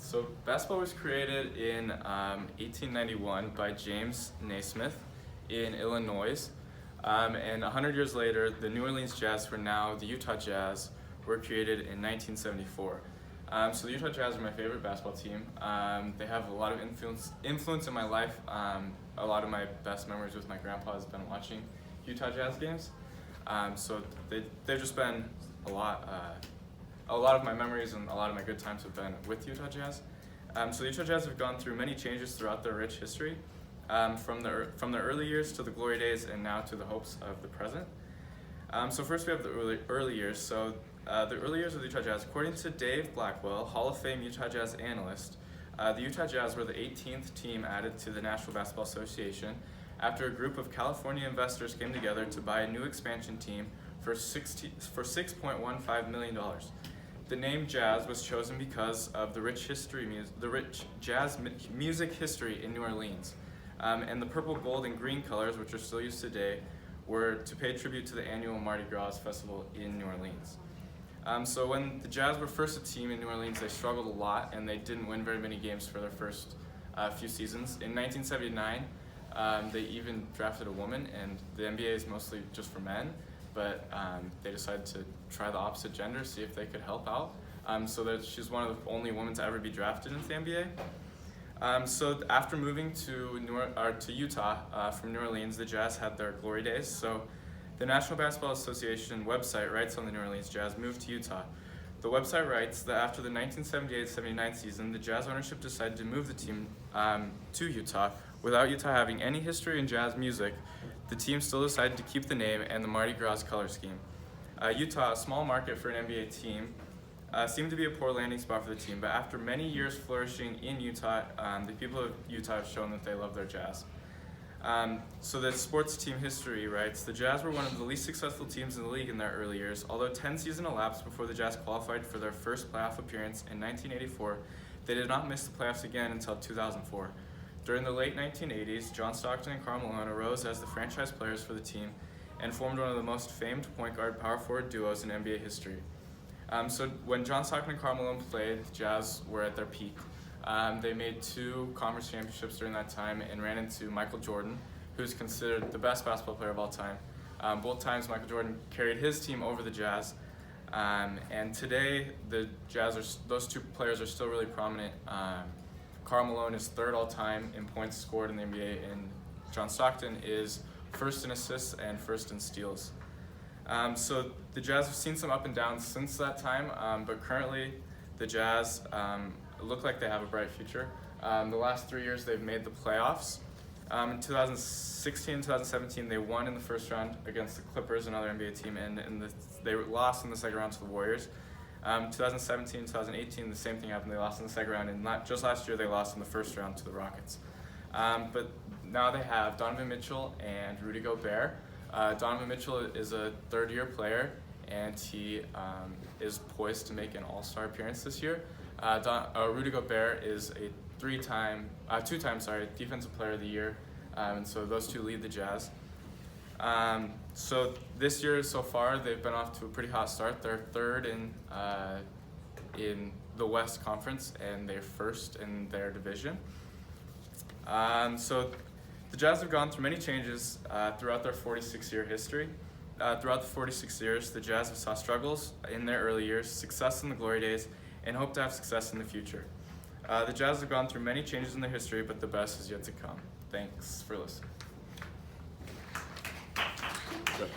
So basketball was created in 1891 by James Naismith in Illinois. And 100 years later, the New Orleans Jazz, who are now the Utah Jazz, were created in 1974. So the Utah Jazz are my favorite basketball team. They have a lot of influence in my life. A lot of my best memories with my grandpa has been watching Utah Jazz games. So they've just been a lot of my memories and a lot of my good times have been with Utah Jazz. So the Utah Jazz have gone through many changes throughout their rich history, from the early years to the glory days and now to the hopes of the present. So first we have the early years. So the early years of the Utah Jazz, according to Dave Blackwell, Hall of Fame Utah Jazz analyst, the Utah Jazz were the 18th team added to the National Basketball Association after a group of California investors came together to buy a new expansion team for $6.15 million. The name Jazz was chosen because of the rich jazz music history in New Orleans. And the purple, gold, and green colors, which are still used today, were to pay tribute to the annual Mardi Gras festival in New Orleans. So when the Jazz were first a team in New Orleans, they struggled a lot and they didn't win very many games for their first few seasons. In 1979, they even drafted a woman, and the NBA is mostly just for men, but they decided to try the opposite gender, see if they could help out. So that she's one of the only women to ever be drafted into the NBA. So after moving to Utah from New Orleans, the Jazz had their glory days. So the National Basketball Association website writes on the New Orleans Jazz moved to Utah. The website writes that after the 1978-79 season, the Jazz ownership decided to move the team to Utah. Without Utah having any history in jazz music, the team still decided to keep the name and the Mardi Gras color scheme. Utah, a small market for an NBA team, seemed to be a poor landing spot for the team, but after many years flourishing in Utah, the people of Utah have shown that they love their Jazz. So the sports team history writes, the Jazz were one of the least successful teams in the league in their early years. Although 10 seasons elapsed before the Jazz qualified for their first playoff appearance in 1984, they did not miss the playoffs again until 2004. During the late 1980s, John Stockton and Karl Malone arose as the franchise players for the team and formed one of the most famed point guard power forward duos in NBA history. So when John Stockton and Karl Malone played, the Jazz were at their peak. They made 2 conference championships during that time and ran into Michael Jordan, who's considered the best basketball player of all time. Both times Michael Jordan carried his team over the Jazz. And today, the Jazz, those 2 players are still really prominent. Karl Malone is 3rd all time in points scored in the NBA, and John Stockton is 1st in assists and 1st in steals. So the Jazz have seen some up and downs since that time, but currently the Jazz look like they have a bright future. The last 3 years they've made the playoffs. In 2016 and 2017 they won in the first round against the Clippers, another NBA team, and they lost in the second round to the Warriors. 2017 and 2018 the same thing happened, they lost in the second round, and just last year they lost in the first round to the Rockets. But now they have Donovan Mitchell and Rudy Gobert. Donovan Mitchell is a 3rd-year player, and he is poised to make an All-Star appearance this year. Rudy Gobert is a 2-time Defensive Player of the Year, and so those 2 lead the Jazz. So this year so far they've been off to a pretty hot start. They're 3rd in the West Conference, and they're 1st in their division. So the Jazz have gone through many changes throughout their 46-year history. Throughout the 46 years, the Jazz have saw struggles in their early years, success in the glory days, and hope to have success in the future. The Jazz have gone through many changes in their history, but the best is yet to come. Thanks for listening. Good.